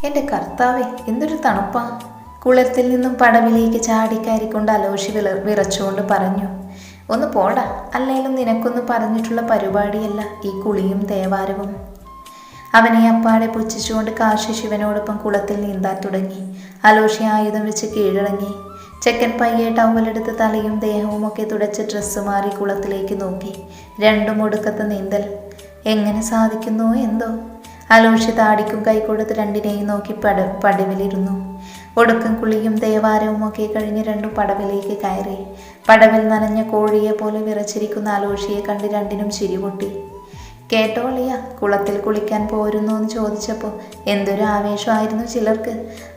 എൻ്റെ കർത്താവേ, എന്തൊരു തണുപ്പാ! കുളത്തിൽ നിന്നും പടവിലേക്ക് ചാടിക്കയറിക്കൊണ്ട് അലോഷി വിറച്ചുകൊണ്ട് പറഞ്ഞു. ഒന്ന് പോടാ, അല്ലേലും നിനക്കൊന്ന് പറഞ്ഞിട്ടുള്ള പരിപാടിയല്ല ഈ കുളിയും തേവാരവും. അവനെ അപ്പാടെ പുച്ഛിച്ചുകൊണ്ട് കാശി ശിവനോടൊപ്പം കുളത്തിൽ നീന്താൻ തുടങ്ങി. അലോഷി ആയുധം വെച്ച് കീഴടങ്ങി. ചെക്കൻ പയ്യെ ടവലെടുത്ത് തലയും ദേഹവും ഒക്കെ തുടച്ച് ഡ്രസ്സ് മാറി കുളത്തിലേക്ക് നോക്കി. രണ്ടും ഒടുക്കത്തെ നീന്തൽ. എങ്ങനെ സാധിക്കുന്നോ എന്തോ. അലോഷി താടിക്കും കൈ കൊടുത്ത് രണ്ടിനെയും നോക്കി പടവിലിരുന്നു. ഒടുക്കം കുളിയും ദേവാരവും ഒക്കെ കഴിഞ്ഞ് രണ്ടും പടവിലേക്ക് കയറി. പടവിൽ നനഞ്ഞ കോഴിയെ പോലെ വിറച്ചിരിക്കുന്ന അലോഷിയെ കണ്ട് രണ്ടിനും ചിരിപൊട്ടി. കേട്ടോ അളിയ, കുളത്തിൽ കുളിക്കാൻ പോരുന്നു എന്ന് ചോദിച്ചപ്പോൾ എന്തൊരു ആവേശമായിരുന്നു ചിലർക്ക്.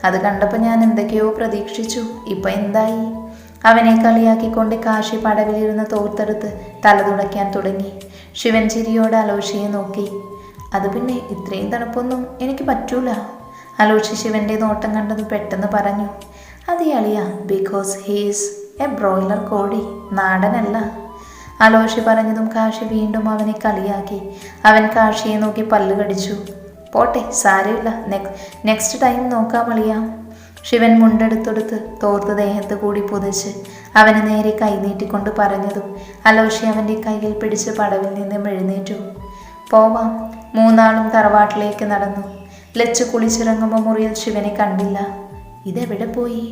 അത് കണ്ടപ്പോൾ ഞാൻ എന്തൊക്കെയോ പ്രതീക്ഷിച്ചു. ഇപ്പം എന്തായി? അവനെ കളിയാക്കിക്കൊണ്ട് കാശി പടവിലിരുന്ന് തോർത്തെടുത്ത് തല തുടയ്ക്കാൻ തുടങ്ങി. ശിവൻ ചിരിയോടെ അലോഷിയെ നോക്കി. അത് പിന്നെ ഇത്രയും തണുപ്പൊന്നും എനിക്ക് പറ്റൂല. അലോഷി ശിവന്റെ നോട്ടം കണ്ടത് പെട്ടെന്ന് പറഞ്ഞു. അതെ അളിയ, ബിക്കോസ് ഹീസ് എ ബ്രോയിലർ കോഴി, നാടനല്ല. അലോഷി പറഞ്ഞതും കാശി വീണ്ടും അവനെ കളിയാക്കി. അവൻ കാശിയെ നോക്കി പല്ല് കടിച്ചു. പോട്ടെ, സാരമില്ല, നെക്സ്റ്റ് ടൈം നോക്കാം അളിയ. ശിവൻ മുണ്ടെടുത്തെടുത്ത് തോർത്ത് ദേഹത്ത് കൂടി പുതച്ച് അവന് നേരെ കൈനീട്ടിക്കൊണ്ട് പറഞ്ഞതും അലോഷി അവൻ്റെ കയ്യിൽ പിടിച്ച് പടവിൽ നിന്നും എഴുന്നേറ്റു. പോവാം. മൂന്നാളും തറവാട്ടിലേക്ക് നടന്നു. ലച്ചു കുളിച്ചിറങ്ങുമ്പോൾ മുറിയിൽ ശിവനെ കണ്ടില്ല. ഇതെവിടെ പോയി?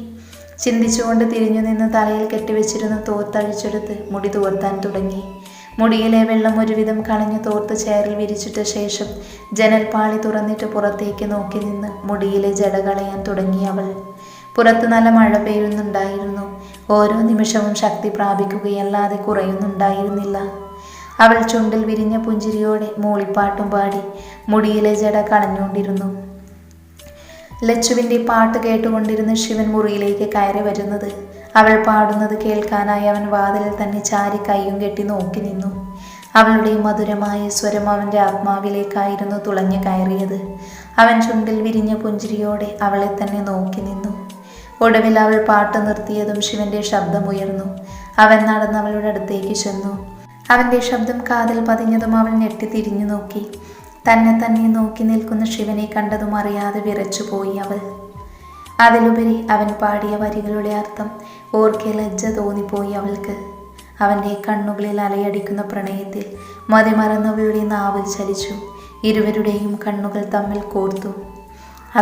ചിന്തിച്ചുകൊണ്ട് തിരിഞ്ഞു നിന്ന് തലയിൽ കെട്ടിവെച്ചിരുന്ന തോർത്തഴിച്ചെടുത്ത് മുടി തോർത്താൻ തുടങ്ങി. മുടിയിലെ വെള്ളം ഒരുവിധം കളഞ്ഞു തോർത്ത് ചെയറിൽ വിരിച്ചിട്ട ശേഷം ജനൽപ്പാളി തുറന്നിട്ട് പുറത്തേക്ക് നോക്കി നിന്ന് മുടിയിലെ ജട കളയാൻ തുടങ്ങി അവൾ. പുറത്ത് നല്ല മഴ പെയ്യുന്നുണ്ടായിരുന്നു. ഓരോ നിമിഷവും ശക്തി പ്രാപിക്കുകയല്ലാതെ കുറയുന്നുണ്ടായിരുന്നില്ല. അവൾ ചുണ്ടിൽ വിരിഞ്ഞ പുഞ്ചിരിയോടെ മൂളിപ്പാട്ടും പാടി മുടിയിലെ ജട കളഞ്ഞുകൊണ്ടിരുന്നു. ലച്ചുവിൻ്റെ പാട്ട് കേട്ടുകൊണ്ടിരുന്ന ശിവൻ മുറിയിലേക്ക് കയറി വരുന്നത്. അവൾ പാടുന്നത് കേൾക്കാനായി അവൻ വാതിലിൽ തന്നെ ചാരി കൈയും കെട്ടി നോക്കി നിന്നു. അവളുടെ മധുരമായ സ്വരം അവൻ്റെ ആത്മാവിലേക്കായിരുന്നു തുളഞ്ഞു കയറിയത്. അവൻ ചുണ്ടിൽ വിരിഞ്ഞ പുഞ്ചിരിയോടെ അവളെ തന്നെ നോക്കി നിന്നു. ഒടുവിൽ അവൾ പാട്ട് നിർത്തിയതും ശിവന്റെ ശബ്ദമുയർന്നു. അവൻ നടന്ന് അവളുടെ അടുത്തേക്ക് ചെന്നു. അവൻ്റെ ശബ്ദം കാതിൽ പതിഞ്ഞതും അവൾ ഞെട്ടി തിരിഞ്ഞു നോക്കി. തന്നെ നോക്കി നിൽക്കുന്ന ശിവനെ കണ്ടതും അറിയാതെ വിറച്ചുപോയി അവൾ. അതിലുപരി അവൻ പാടിയ വരികളുടെ അർത്ഥം ഓർക്കെ ലജ്ജ തോന്നിപ്പോയി അവൾക്ക്. അവൻ്റെ കണ്ണുകളിൽ അലയടിക്കുന്ന പ്രണയത്തിൽ മതിമറന്നവളുടെ നാവിൽ ചലിച്ചു. ഇരുവരുടെയും കണ്ണുകൾ തമ്മിൽ കോർത്തു.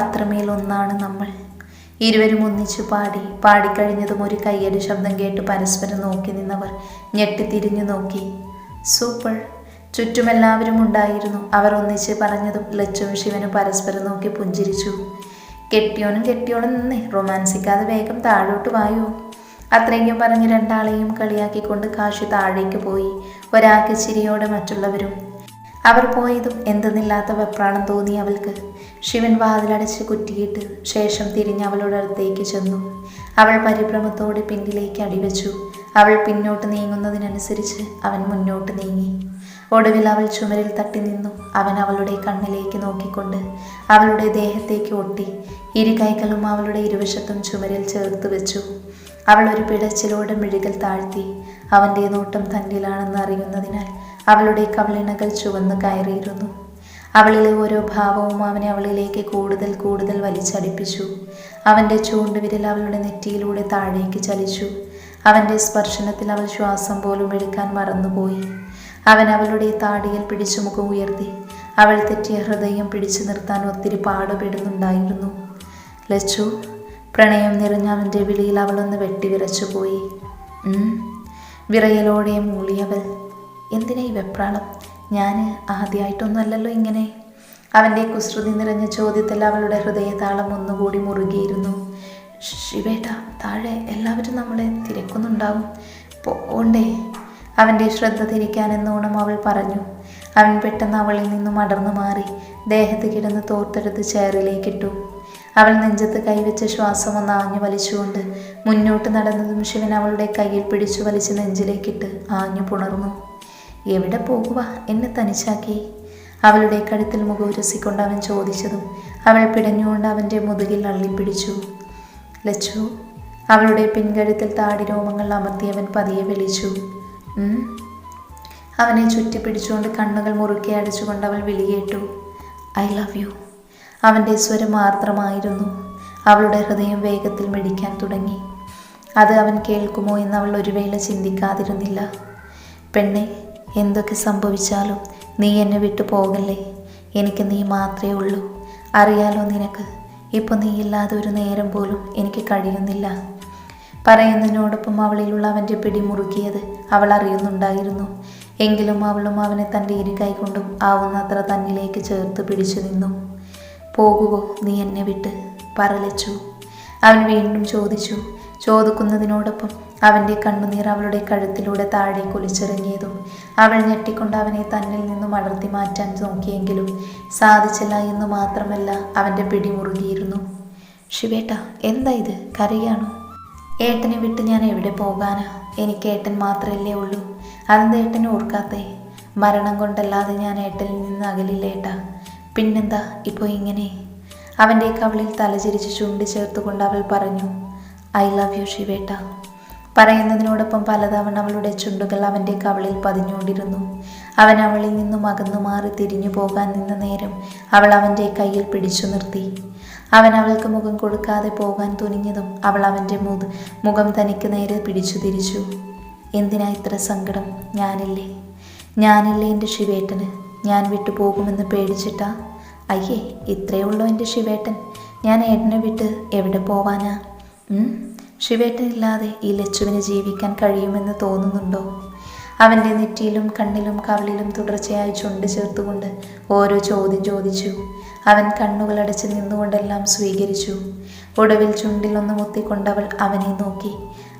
അത്രമേൽ ഒന്നാണ് നമ്മൾ. ഇരുവരും ഒന്നിച്ചു പാടിക്കഴിഞ്ഞതും ഒരു കയ്യടി ശബ്ദം കേട്ട് പരസ്പരം നോക്കി നിന്നവർ ഞെട്ടിത്തിരിഞ്ഞു നോക്കി. സൂപ്പർ! ചുറ്റുമെല്ലാവരും ഉണ്ടായിരുന്നു. അവർ ഒന്നിച്ച് പറഞ്ഞതും ലച്ചുവും ശിവനും പരസ്പരം നോക്കി പുഞ്ചിരിച്ചു. കെട്ടിയോനും നിന്നേ, റൊമാൻസിക്കാതെ വേഗം താഴോട്ട് വായോ. അത്രയ്ക്കും പറഞ്ഞ് രണ്ടാളെയും കളിയാക്കിക്കൊണ്ട് കാശി താഴേക്ക് പോയി. ഒരാൾക്ക് ചിരിയോടെ മറ്റുള്ളവരും. അവർ പോയതും എന്തെന്നില്ലാത്ത വെപ്രാളം തോന്നി അവൾക്ക്. ശിവൻ വാതിലടച്ച് കുറ്റിയിട്ട് ശേഷം തിരിഞ്ഞ് അവളുടെ അടുത്തേക്ക് ചെന്നു. അവൾ പരിഭ്രമത്തോടെ പിന്നിലേക്ക് അടിവെച്ചു. അവൾ പിന്നോട്ട് നീങ്ങുന്നതിനനുസരിച്ച് അവൻ മുന്നോട്ട് നീങ്ങി. ഒടുവിൽ അവൾ ചുമരിൽ തട്ടി നിന്നു. അവൻ അവളുടെ കണ്ണിലേക്ക് നോക്കിക്കൊണ്ട് അവളുടെ ദേഹത്തേക്ക് ഒട്ടി. ഇരു കൈകളും അവളുടെ ഇരുവശത്തും ചുമരിൽ ചേർത്ത് വെച്ചു. അവൾ ഒരു പിടച്ചിലോടെ മിഴികൾ താഴ്ത്തി. അവൻ്റെ നോട്ടം തന്നിലാണെന്ന് അറിയുന്നതിനാൽ അവളുടെ കവിളിണകൾ ചുവന്ന് കയറിയിരുന്നു. അവളിലെ ഓരോ ഭാവവും അവനെ അവളിലേക്ക് കൂടുതൽ വലിച്ചടിപ്പിച്ചു. അവൻ്റെ ചൂണ്ടുവിരൽ അവളുടെ നെറ്റിയിലൂടെ താഴേക്ക് ചലിച്ചു. അവൻ്റെ സ്പർശനത്തിൽ അവൾ ശ്വാസം പോലും എടുക്കാൻ മറന്നുപോയി. അവൻ അവളുടെ താടിയിൽ പിടിച്ചു മുഖം ഉയർത്തി. അവൾ തെറ്റിയ ഹൃദയം പിടിച്ചു നിർത്താൻ ഒത്തിരി പാടുപെടുന്നുണ്ടായിരുന്നു. ലച്ചു! പ്രണയം നിറഞ്ഞ അവൻ്റെ വിളിയിൽ അവളൊന്ന് വെട്ടിവിറച്ചുപോയി. വിറയലോടെ മൂളിയവൾ. എന്തിനാ ഈ വെപ്രാളം? ഞാൻ ആദ്യമായിട്ടൊന്നുമല്ലല്ലോ ഇങ്ങനെ. അവൻ്റെ കുസൃതി നിറഞ്ഞ ചോദ്യത്തിൽ അവളുടെ ഹൃദയതാളം ഒന്നുകൂടി മുറുകിയിരുന്നു. ശിവേട്ട, താഴെ എല്ലാവരും നമ്മളെ തിരക്കുന്നുണ്ടാവും, പോണ്ടേ? അവൻ്റെ ശ്രദ്ധ തിരിക്കാനെന്നോണം അവൾ പറഞ്ഞു. അവൻ പെട്ടെന്ന് അവളിൽ നിന്നും അടർന്നു മാറി ദേഹത്ത് കിടന്ന് തോർത്തെടുത്ത് ചെയറിലേക്കിട്ടു. അവൾ നെഞ്ചത്ത് കൈവച്ച ശ്വാസം ഒന്ന് ആഞ്ഞു വലിച്ചുകൊണ്ട് മുന്നോട്ട് നടന്നതും ശിവൻ അവളുടെ കയ്യിൽ പിടിച്ചു വലിച്ച് നെഞ്ചിലേക്കിട്ട് ആഞ്ഞു പുണർന്നു. എവിടെ പോകുക, എന്നെ തനിച്ചാക്കി? അവളുടെ കഴുത്തിൽ മുഖവുരസിക്കൊണ്ട് അവൻ ചോദിച്ചതും അവൾ പിടഞ്ഞുകൊണ്ട് അവൻ്റെ മുതുകിൽ അള്ളിപ്പിടിച്ചു. ലച്ചു! അവളുടെ പിൻകഴുത്തിൽ താടി രോമങ്ങൾ അമർത്തിയവൻ പതിയെ വിളിച്ചു. അവനെ ചുറ്റിപ്പിടിച്ചുകൊണ്ട് കണ്ണുകൾ മുറുക്കി അടിച്ചുകൊണ്ട് അവൾ വിളിയേട്ടു. I love you. അവൻ്റെ സ്വരം ആർദ്രമായിരുന്നു. അവളുടെ ഹൃദയം വേഗത്തിൽ മിടിക്കാൻ തുടങ്ങി. അത് അവൻ കേൾക്കുമോ എന്ന് അവൾ ഒരു വേള ചിന്തിക്കാതിരുന്നില്ല. പെണ്ണെ, എന്തൊക്കെ സംഭവിച്ചാലും നീ എന്നെ വിട്ടു പോകല്ലേ. എനിക്ക് നീ മാത്രമേ ഉള്ളൂ. അറിയാലോ നിനക്ക്, ഇപ്പോൾ നീയില്ലാതെ ഒരു നേരം പോലും എനിക്ക് കഴിയുന്നില്ല. പറയുന്നതിനോടൊപ്പം അവളിലുള്ള അവൻ്റെ പിടി മുറുകിയത് അവൾ അറിയുന്നുണ്ടായിരുന്നു. എങ്കിലും അവളും അവനെ തൻ്റെ ഇരു കൈകൊണ്ടും ആവുന്നത്ര തന്നിലേക്ക് ചേർത്ത് പിടിച്ചു നിന്നു. പോകുവോ നീ എന്നെ വിട്ട്? പറലച്ചു. അവൻ വീണ്ടും ചോദിച്ചു. ചോദിക്കുന്നതിനോടൊപ്പം അവൻ്റെ കണ്ണുനീർ അവളുടെ കഴുത്തിലൂടെ താഴെ കുലിച്ചിറങ്ങിയതും അവൾ ഞെട്ടിക്കൊണ്ട് അവനെ തന്നിൽ നിന്നും അടർത്തി മാറ്റാൻ നോക്കിയെങ്കിലും സാധിച്ചില്ല എന്ന് മാത്രമല്ല, അവൻ്റെ പിടി മുറുകിയിരുന്നു. ശിവേട്ട, എന്താ ഇത്? കരയാണോ? ഏട്ടനെ വിട്ട് ഞാൻ എവിടെ പോകാനാ? എനിക്ക് ഏട്ടൻ മാത്രമല്ലേ ഉള്ളൂ. അതെന്താ ഏട്ടനെ ഓർക്കാത്തേ? മരണം കൊണ്ടല്ലാതെ ഞാൻ ഏട്ടനിൽ നിന്ന് അകലില്ല ഏട്ടാ. പിന്നെന്താ ഇപ്പോൾ ഇങ്ങനെ? അവൻ്റെ കവിളിൽ തലചിരിച്ച് ചുണ്ടി ചേർത്തുകൊണ്ട് അവൾ പറഞ്ഞു, ഐ ലവ് യു ശിവേട്ട. പറയുന്നതിനോടൊപ്പം പലതവണ അവളുടെ ചുണ്ടുകൾ അവൻ്റെ കവിളിൽ പതിഞ്ഞുകൊണ്ടിരുന്നു. അവൻ അവളിൽ നിന്നും അകന്നു മാറി തിരിഞ്ഞു പോകാൻ നിന്ന നേരം അവൾ അവൻ്റെ കയ്യിൽ പിടിച്ചു നിർത്തി. അവൻ അവൾക്ക് മുഖം കൊടുക്കാതെ പോകാൻ തുനിഞ്ഞതും അവൾ അവൻ്റെ മുഖം തനിക്ക് നേരെ പിടിച്ചു തിരിച്ചു. എന്തിനാ ഇത്ര സങ്കടം? ഞാനില്ലേ എൻ്റെ ശിവേട്ടന്? ഞാൻ വിട്ടു പോകുമെന്ന് പേടിച്ചിട്ടാ? അയ്യേ, ഇത്രയേ ഉള്ളൂ എൻ്റെ ശിവേട്ടൻ. ഞാൻ ഏട്ടനെ വിട്ട് എവിടെ പോവാനാ? ശിവേട്ടനില്ലാതെ ഈ ലച്ചുവിന് ജീവിക്കാൻ കഴിയുമെന്ന് തോന്നുന്നുണ്ടോ? അവൻ്റെ നെറ്റിയിലും കണ്ണിലും കവിളിലും തുടർച്ചയായി ചുണ്ട് ചേർത്തുകൊണ്ട് ഓരോ ചോദ്യം ചോദിച്ചു. അവൻ കണ്ണുകളടച്ച് നിന്നുകൊണ്ടെല്ലാം സ്വീകരിച്ചു. ഒടുവിൽ ചുണ്ടിലൊന്ന് മുത്തിക്കൊണ്ടവൾ അവനെ നോക്കി.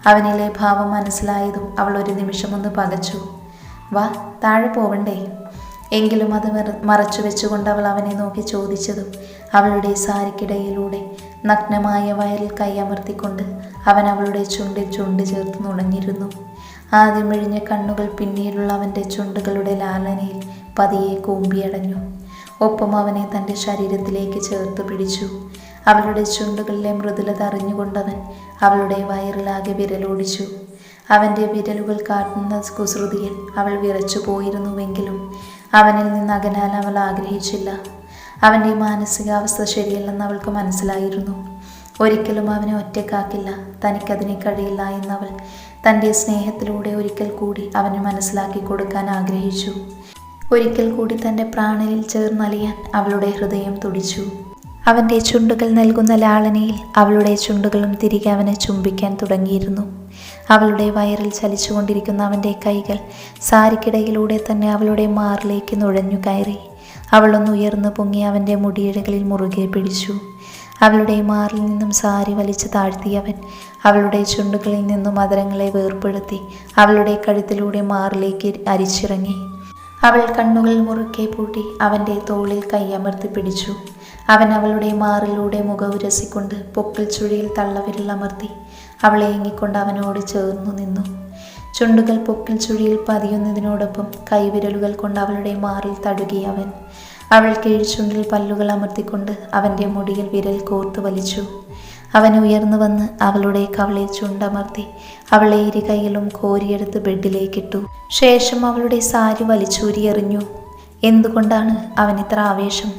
അവനിലെ ഭാവം മനസ്സിലായതും അവൾ ഒരു നിമിഷമൊന്ന് പകച്ചു. വാ, താഴെ പോവണ്ടേ? എങ്കിലും അത് മറച്ചു വെച്ചുകൊണ്ട് അവൾ അവനെ നോക്കി ചോദിച്ചതും അവളുടെ സാരിക്കിടയിലൂടെ നഗ്നമായ വയറിൽ കൈയമർത്തിക്കൊണ്ട് അവൻ അവളുടെ ചുണ്ടിൽ ചുണ്ട് ചേർത്ത് നുണഞ്ഞിരുന്നു. ആദ്യം മിഴിഞ്ഞ കണ്ണുകൾ പിന്നീടുള്ള അവൻ്റെ ചുണ്ടുകളുടെ ലാലനയിൽ പതിയെ കൂമ്പിയടഞ്ഞു. ഒപ്പം അവനെ തൻ്റെ ശരീരത്തിലേക്ക് ചേർത്ത് പിടിച്ചു. അവളുടെ ചുണ്ടുകളിലെ മൃദുലത അറിഞ്ഞുകൊണ്ടവൻ അവളുടെ വയറിലാകെ വിരലോടിച്ചു. അവൻ്റെ വിരലുകൾ കാട്ടുന്ന കുസൃതിയിൽ അവൾ വിറച്ചു പോയിരുന്നുവെങ്കിലും അവനിൽ നിന്ന് അകലാൻ അവൾ ആഗ്രഹിച്ചില്ല. അവൻ്റെ മാനസികാവസ്ഥ ശരിയല്ലെന്ന് അവൾക്ക് മനസ്സിലായിരുന്നു. ഒരിക്കലും അവനെ ഒറ്റക്കാക്കില്ല, തനിക്കതിനെ കഴിയില്ല എന്നവൾ തൻ്റെ സ്നേഹത്തിലൂടെ ഒരിക്കൽ കൂടി അവന് മനസ്സിലാക്കി കൊടുക്കാൻ ആഗ്രഹിച്ചു. ഒരിക്കൽ കൂടി തൻ്റെ പ്രാണനിൽ ചേർന്നലിയാൻ അവളുടെ ഹൃദയം തുടിച്ചു. അവൻ്റെ ചുണ്ടുകൾ നൽകുന്ന ലാളനയിൽ അവളുടെ ചുണ്ടുകളും തിരികെ അവനെ ചുംബിക്കാൻ തുടങ്ങിയിരുന്നു. അവളുടെ വയറിൽ ചലിച്ചുകൊണ്ടിരിക്കുന്ന അവൻ്റെ കൈകൾ സാരിക്കിടയിലൂടെ തന്നെ അവളുടെ മാറിലേക്ക് നുഴഞ്ഞു കയറി. അവളൊന്ന് ഉയർന്നു പൊങ്ങി അവൻ്റെ മുടിയിഴകളിൽ മുറുകെ പിടിച്ചു. അവളുടെ മാറിൽ നിന്നും സാരി വലിച്ചു താഴ്ത്തിയവൻ അവളുടെ ചുണ്ടുകളിൽ നിന്നും മധുരങ്ങളെ വേർപ്പെടുത്തി അവളുടെ കഴുത്തിലൂടെ മാറിലേക്ക് അരിച്ചിറങ്ങി. അവൾ കണ്ണുകൾ മുറുക്കെ പൂട്ടി അവൻ്റെ തോളിൽ കൈയമർത്തി പിടിച്ചു. അവൻ അവളുടെ മാറിലൂടെ മുഖവുരസിക്കൊണ്ട് പൊക്കിൾ ചുഴിയിൽ തള്ളവിരലമർത്തി അവളെ ഏങ്ങിക്കൊണ്ട് അവനോട് ചേർന്നു നിന്നു. ചുണ്ടുകൾ പൊക്കിൾ ചുഴിയിൽ പതിയുന്നതിനോടൊപ്പം കൈവിരലുകൾ കൊണ്ട് അവളുടെ മാറിൽ തടുകി അവൻ. അവൾ കീഴ്ചുണ്ടിൽ പല്ലുകൾ അമർത്തിക്കൊണ്ട് അവൻ്റെ മുടിയിൽ വിരൽ കോർത്തു വലിച്ചു. അവൻ ഉയർന്നു വന്ന് അവളുടെ കവളിൽ ചുണ്ടമർത്തി അവളെ ഇരു കൈയിലും കോരിയെടുത്ത് ബെഡിലേക്കിട്ടു. ശേഷം അവളുടെ സാരി വലിച്ചൂരിയെറിഞ്ഞു. എന്തുകൊണ്ടാണ് അവനിത്ര ആവേശം?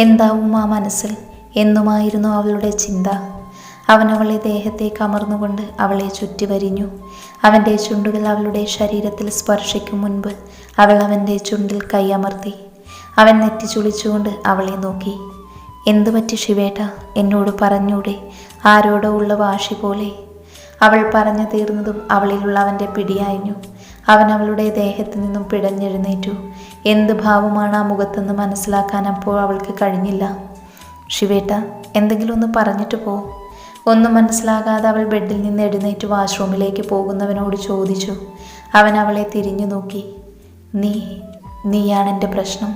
എന്താവും ആ മനസ്സിൽ എന്നുമായിരുന്നു അവളുടെ ചിന്ത. അവൻ അവളെ ദേഹത്തേക്ക് അമർന്നുകൊണ്ട് അവളെ ചുറ്റി വരിഞ്ഞു. അവൻ്റെ ചുണ്ടുകൾ അവളുടെ ശരീരത്തിൽ സ്പർശിക്കും മുൻപ് അവൾ അവൻ്റെ ചുണ്ടിൽ കൈയമർത്തി. അവൻ നെറ്റി ചുളിച്ചുകൊണ്ട് അവളെ നോക്കി. എന്തു പറ്റി ശിവേട്ട? എന്നോട് പറഞ്ഞൂടെ? ആരോടോ ഉള്ള വാശി പോലെ. അവൾ പറഞ്ഞു തീർന്നതും അവളിലുള്ള അവൻ്റെ പിടിയായിരുന്നു. അവൻ അവളുടെ ദേഹത്തു നിന്നും പിടഞ്ഞെഴുന്നേറ്റു. എന്ത് ഭാവമാണ് ആ മുഖത്തെന്ന് മനസ്സിലാക്കാൻ അപ്പോൾ അവൾക്ക് കഴിഞ്ഞില്ല. ശിവേട്ട, എന്തെങ്കിലും ഒന്ന് പറഞ്ഞിട്ട് പോ. ഒന്നും മനസ്സിലാകാതെ അവൾ ബെഡിൽ നിന്ന് എഴുന്നേറ്റ് വാഷ്റൂമിലേക്ക് പോകുന്നവനോട് ചോദിച്ചു. അവൻ അവളെ തിരിഞ്ഞു നോക്കി. നീയാണെൻ്റെ പ്രശ്നം.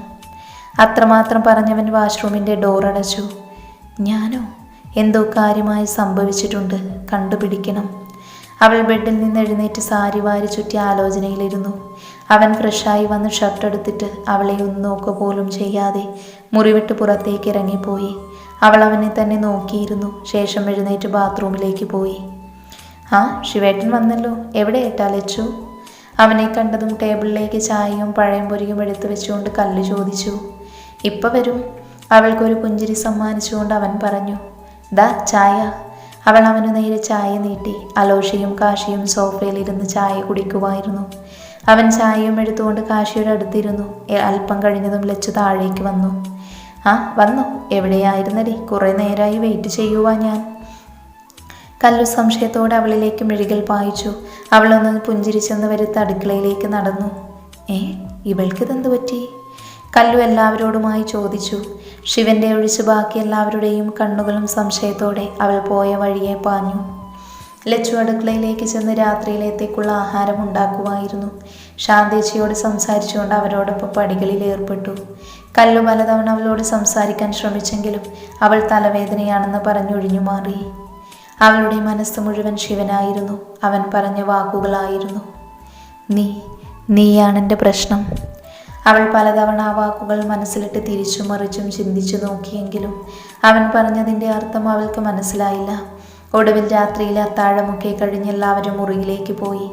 അത്രമാത്രം പറഞ്ഞവൻ വാഷ്റൂമിൻ്റെ ഡോർ അടച്ചു. ഞാനോ? എന്തോ കാര്യമായി സംഭവിച്ചിട്ടുണ്ട്, കണ്ടുപിടിക്കണം. അവൾ ബെഡിൽ നിന്ന് എഴുന്നേറ്റ് സാരി വാരി ചുറ്റി ആലോചനയിലിരുന്നു. അവൻ ഫ്രഷായി വന്ന് ഷർട്ട് എടുത്തിട്ട് അവളെ ഒന്ന് നോക്കുക പോലും ചെയ്യാതെ മുറിവിട്ട് പുറത്തേക്ക് ഇറങ്ങിപ്പോയി. അവൾ അവനെ തന്നെ നോക്കിയിരുന്നു. ശേഷം എഴുന്നേറ്റ് ബാത്റൂമിലേക്ക് പോയി. ആ, ശിവേട്ടൻ വന്നല്ലോ. എവിടെ ഏട്ടാ ലച്ചു? അവനെ കണ്ടതും ടേബിളിലേക്ക് ചായയും പഴംപൊരിയും എടുത്തു വെച്ചുകൊണ്ട് കല്ല് ചോദിച്ചു. ഇപ്പം വരും. അവൾക്കൊരു പുഞ്ചിരി സമ്മാനിച്ചുകൊണ്ട് അവൻ പറഞ്ഞു, ദാ ചായ. അവൾ അവനു നേരെ ചായ നീട്ടി. അലോഷയും കാശിയും സോഫയിലിരുന്ന് ചായ കുടിക്കുമായിരുന്നു. അവൻ ചായയും എടുത്തുകൊണ്ട് കാശിയുടെ അടുത്തിരുന്നു. അല്പം കഴിഞ്ഞതും ലച്ചു താഴേക്ക് വന്നു. ആ വന്നു, എവിടെയായിരുന്നടി? കുറേ നേരമായി വെയിറ്റ് ചെയ്യുവാ ഞാൻ. കല്ലു സംശയത്തോടെ അവളിലേക്ക് മിഴികൾ പായിച്ചു. അവളൊന്ന് പുഞ്ചിരിച്ചെന്ന് വരുത്ത അടുക്കളയിലേക്ക് നടന്നു. ഇവൾക്കിതെന്തു പറ്റി? കല്ലു എല്ലാവരോടുമായി ചോദിച്ചു. ശിവന്റെ ഒഴിച്ച് ബാക്കി എല്ലാവരുടെയും കണ്ണുകളും സംശയത്തോടെ അവൾ പോയ വഴിയെ പാഞ്ഞു. ലച്ചു അടുക്കളയിലേക്ക് ചെന്ന് രാത്രിയിലേക്കുള്ള ആഹാരം ഉണ്ടാക്കുമായിരുന്നു. ശാന്തേച്ചിയോട് സംസാരിച്ചുകൊണ്ട് അവരോടൊപ്പം പടികളിൽ ഏർപ്പെട്ടു. കല്ലു പലതവണ അവളോട് സംസാരിക്കാൻ ശ്രമിച്ചെങ്കിലും അവൾ തലവേദനയാണെന്ന് പറഞ്ഞൊഴിഞ്ഞു മാറി. അവളുടെ മനസ്സ് മുഴുവൻ ശിവനായിരുന്നു. അവൻ പറഞ്ഞ വാക്കുകളായിരുന്നു. നീയാണെൻ്റെ പ്രശ്നം. അവൾ പലതവണ ആ വാക്കുകൾ മനസ്സിലിട്ട് തിരിച്ചും മറിച്ചും ചിന്തിച്ചു നോക്കിയെങ്കിലും അവൻ പറഞ്ഞതിൻ്റെ അർത്ഥം അവൾക്ക് മനസ്സിലായില്ല. ഒടുവിൽ രാത്രിയിലെ അത്താഴമൊക്കെ കഴിഞ്ഞ് എല്ലാവരും മുറിയിലേക്ക് പോയി.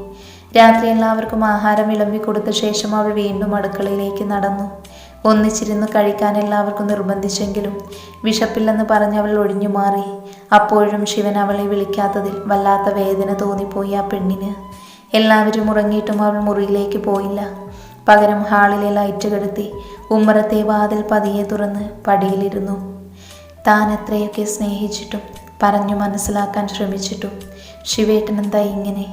രാത്രി എല്ലാവർക്കും ആഹാരം വിളമ്പി കൊടുത്ത ശേഷം അവൾ വീണ്ടും അടുക്കളയിലേക്ക് നടന്നു. ഒന്നിച്ചിരുന്ന് കഴിക്കാൻ എല്ലാവർക്കും നിർബന്ധിച്ചെങ്കിലും വിശപ്പില്ലെന്ന് പറഞ്ഞവൾ ഒഴിഞ്ഞു മാറി. അപ്പോഴും ശിവൻ അവളെ വിളിക്കാത്തതിൽ വല്ലാത്ത വേദന തോന്നിപ്പോയി ആ പെണ്ണിന്. എല്ലാവരും ഉറങ്ങിയിട്ടും അവൾ മുറിയിലേക്ക് പോയില്ല. പകരം ഹാളിലെ ലൈറ്റ് കെടുത്തി ഉമ്മറത്തെ വാതിൽ പതിയെ തുറന്ന് പടിയിലിരുന്നു. താൻ എത്രയൊക്കെ സ്നേഹിച്ചിട്ടും പറഞ്ഞു മനസ്സിലാക്കാൻ ശ്രമിച്ചിട്ടും ശിവേട്ടനെന്താ ഇങ്ങനെ?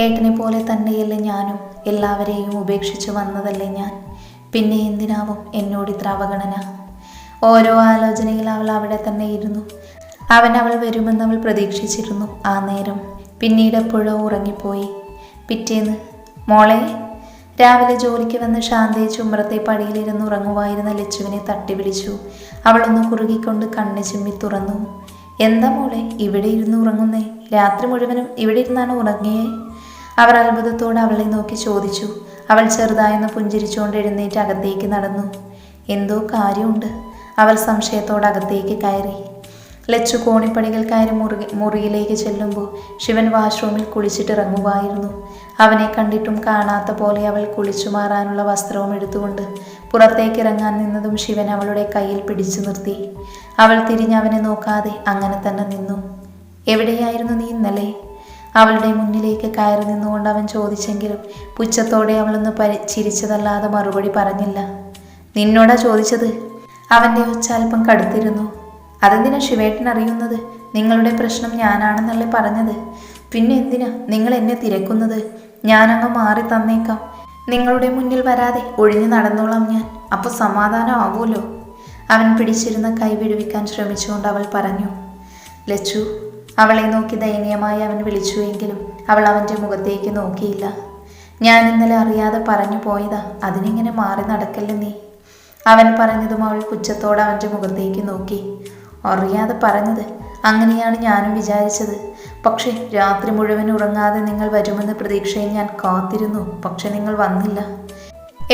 ഏട്ടനെ പോലെ തന്നെയല്ലേ ഞാനും? എല്ലാവരെയും ഉപേക്ഷിച്ച് വന്നതല്ലേ ഞാൻ? പിന്നെ എന്തിനാവും എന്നോട് ഇത്ര അവഗണന? ഓരോ ആലോചനയിൽ അവൾ അവിടെ തന്നെ ഇരുന്നു. അവൾ വരുമെന്ന് അവൾ പ്രതീക്ഷിച്ചിരുന്നു ആ നേരം. പിന്നീട് എപ്പോഴോ ഉറങ്ങിപ്പോയി. പിറ്റേന്ന് മോളെ. രാവിലെ ജോലിക്ക് വന്ന് ശാന്തേച്ചി ഉമ്മറത്തെ പടിയിലിരുന്ന് ഉറങ്ങുവായിരുന്ന ലച്ചുവിനെ തട്ടി വിളിച്ചു. അവളൊന്ന് കുറുകിക്കൊണ്ട് കണ്ണ് ചിമ്മി തുറന്നു. എന്താ മോളെ ഇവിടെ ഇരുന്ന് ഉറങ്ങുന്നേ? രാത്രി മുഴുവനും ഇവിടെ ഇരുന്നാണ് ഉറങ്ങിയേ? അവർ അത്ഭുതത്തോടെ അവളെ നോക്കി ചോദിച്ചു. അവൾ ചെറുതായൊന്ന് പുഞ്ചിരിച്ചുകൊണ്ട് എഴുന്നേറ്റ് അകത്തേക്ക് നടന്നു. എന്തോ കാര്യമുണ്ട്. അവൾ സംശയത്തോടെ അകത്തേക്ക് കയറി. ലച്ചു കോണിപ്പടികൾ കയറി മുറിയിലേക്ക് ചെല്ലുമ്പോൾ ശിവൻ വാഷ്റൂമിൽ കുളിച്ചിട്ടിറങ്ങുമായിരുന്നു. അവനെ കണ്ടിട്ടും കാണാത്ത പോലെ അവൾ കുളിച്ചു മാറാനുള്ള വസ്ത്രവും എടുത്തുകൊണ്ട് പുറത്തേക്ക് ഇറങ്ങാൻ നിന്നതും ശിവൻ അവളുടെ കയ്യിൽ പിടിച്ചു നിർത്തി. അവൾ തിരിഞ്ഞവനെ നോക്കാതെ അങ്ങനെ തന്നെ നിന്നു. എവിടെയായിരുന്നു നീ ഇന്നലെ? അവളുടെ മുന്നിലേക്ക് കയറി നിന്നുകൊണ്ട് അവൻ ചോദിച്ചെങ്കിലും പുച്ഛത്തോടെ അവളൊന്ന് ചിരിച്ചതല്ലാതെ മറുപടി പറഞ്ഞില്ല. നിന്നോടാ ചോദിച്ചത്? അവൻ്റെ ഒച്ച അല്പം കടുത്തിരുന്നു. അതെന്തിനാ ശിവേട്ടൻ അറിയുന്നത്? നിങ്ങളുടെ പ്രശ്നം ഞാനാണെന്നല്ലേ പറഞ്ഞത്? പിന്നെ എന്തിനാ നിങ്ങൾ എന്നെ തിരക്കുന്നത്? ഞാനങ്ങ് മാറി തന്നേക്കാം. നിങ്ങളുടെ മുന്നിൽ വരാതെ ഒഴിഞ്ഞു നടന്നോളാം ഞാൻ. അപ്പോൾ സമാധാനം ആവുമല്ലോ. അവൻ പിടിച്ചിരുന്ന കൈ വിടുവിക്കാൻ ശ്രമിച്ചുകൊണ്ട് അവൾ പറഞ്ഞു. ലച്ചു. അവളെ നോക്കി ദയനീയമായി അവൻ വിളിച്ചുവെങ്കിലും അവൾ അവൻ്റെ മുഖത്തേക്ക് നോക്കിയില്ല. ഞാൻ ഇന്നലെ അറിയാതെ പറഞ്ഞു പോയതാ, അതിനെങ്ങനെ മാറി നടക്കല്ലേ നീ? അവൻ പറഞ്ഞതും അവൾ പുച്ഛത്തോടെ അവൻ്റെ മുഖത്തേക്ക് നോക്കി. അറിയാതെ പറഞ്ഞത്? അങ്ങനെയാണ് ഞാനും വിചാരിച്ചത്. പക്ഷേ രാത്രി മുഴുവൻ ഉറങ്ങാതെ നിങ്ങൾ വരുമെന്ന പ്രതീക്ഷയിൽ ഞാൻ കാത്തിരുന്നു. പക്ഷെ നിങ്ങൾ വന്നില്ല.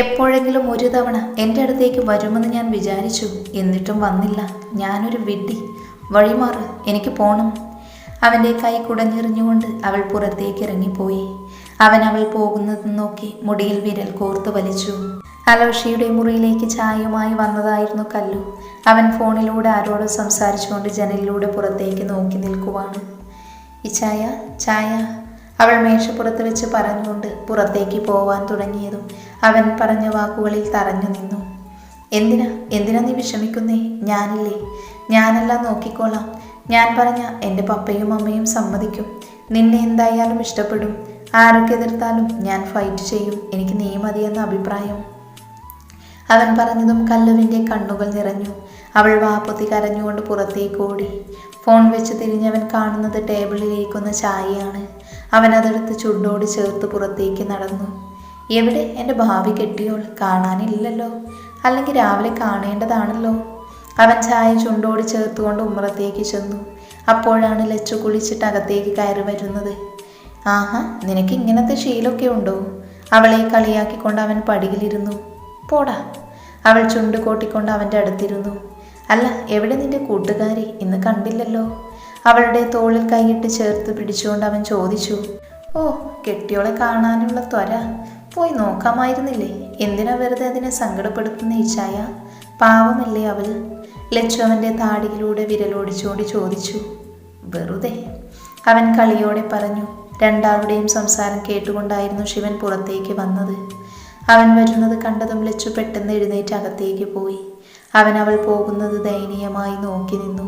എപ്പോഴെങ്കിലും ഒരു തവണ എൻ്റെ അടുത്തേക്ക് വരുമെന്ന് ഞാൻ വിചാരിച്ചു. എന്നിട്ടും വന്നില്ല. ഞാനൊരു വിഡ്ഢി. വഴിമാറ്, എനിക്ക് പോണം. അവൻ്റെ കൈ കുടഞ്ഞെറിഞ്ഞുകൊണ്ട് അവൾ പുറത്തേക്ക് ഇറങ്ങിപ്പോയി. അവൻ അവൾ പോകുന്നത് നോക്കി മുടിയിൽ വിരൽ കോർത്ത് വലിച്ചു. അലോഷിയുടെ മുറിയിലേക്ക് ചായയുമായി വന്നതായിരുന്നു കല്ലു. അവൻ ഫോണിലൂടെ ആരോട് സംസാരിച്ചുകൊണ്ട് ജനലിലൂടെ പുറത്തേക്ക് നോക്കി നിൽക്കുവാണ്. ഈ ചായ അവൾ മേശപ്പുറത്ത് വെച്ച് പറഞ്ഞുകൊണ്ട് പുറത്തേക്ക് പോവാൻ തുടങ്ങിയതും അവൻ പറഞ്ഞ വാക്കുകളിൽ തറഞ്ഞു നിന്നു. എന്തിനാ നീ വിഷമിക്കുന്നേ? ഞാനില്ലേ? ഞാനെല്ലാം നോക്കിക്കോളാം. ഞാൻ പറഞ്ഞ എൻ്റെ പപ്പയും അമ്മയും സമ്മതിക്കും. നിന്നെ എന്തായാലും ഇഷ്ടപ്പെടും. ആരൊക്കെ എതിർത്താലും ഞാൻ ഫൈറ്റ് ചെയ്യും. എനിക്ക് നീ മതിയെന്ന അഭിപ്രായം. അവൻ പറഞ്ഞതും കല്ലുവിൻ്റെ കണ്ണുകൾ നിറഞ്ഞു. അവൾ വാപ്പൊത്തി കരഞ്ഞുകൊണ്ട് പുറത്തേക്ക് ഓടി. ഫോൺ വെച്ച് തിരിഞ്ഞവൻ കാണുന്നത് ടേബിളിലിരിക്കുന്ന ചായയാണ്. അവൻ അതെടുത്ത് ചുണ്ടോട് ചേർത്ത് പുറത്തേക്ക് നടന്നു. എവിടെ എൻ്റെ ഭാവി കെട്ടിയോൾ? കാണാനില്ലല്ലോ. അല്ലെങ്കിൽ രാവിലെ കാണേണ്ടതാണല്ലോ. അവൻ ചായ ചുണ്ടോട് ചേർത്തുകൊണ്ട് ഉമ്മറത്തേക്ക് ചെന്നു. അപ്പോഴാണ് ലച്ചു കുളിച്ചിട്ട് അകത്തേക്ക് കയറി വരുന്നത്. ആഹാ, നിനക്ക് ഇങ്ങനത്തെ ശീലമൊക്കെ ഉണ്ടോ? അവളെ കളിയാക്കിക്കൊണ്ട് അവൻ പടിയിലിരുന്നു. പോടാ. അവൾ ചുണ്ട് കോട്ടിക്കൊണ്ട് അവൻ്റെ അടുത്തിരുന്നു. അല്ല, എവിടെ നിന്റെ കൂട്ടുകാരി? ഇന്ന് കണ്ടില്ലല്ലോ. അവളുടെ തോളിൽ കൈയിട്ട് ചേർത്ത് പിടിച്ചുകൊണ്ട് അവൻ ചോദിച്ചു. ഓ, കെട്ടിയോളെ കാണാനുള്ള ത്വര. പോയി നോക്കാമായിരുന്നില്ലേ? എന്തിനാ വെറുതെ അതിനെ സങ്കടപ്പെടുത്തുന്ന ഈ ചായ? പാവമല്ലേ അവൾ? ലച്ചു അവൻ്റെ താടിയിലൂടെ വിരലോടിച്ചോടി ചോദിച്ചു. വെറുതെ, അവൻ കളിയോടെ പറഞ്ഞു. രണ്ടാളുടെയും സംസാരം കേട്ടുകൊണ്ടായിരുന്നു ശിവൻ പുറത്തേക്ക് വന്നത്. അവൻ വരുന്നത് കണ്ടതും ലച്ചു പെട്ടെന്ന് എഴുന്നേറ്റ് അകത്തേക്ക് പോയി. അവൾ പോകുന്നത് ദയനീയമായി നോക്കി നിന്നു.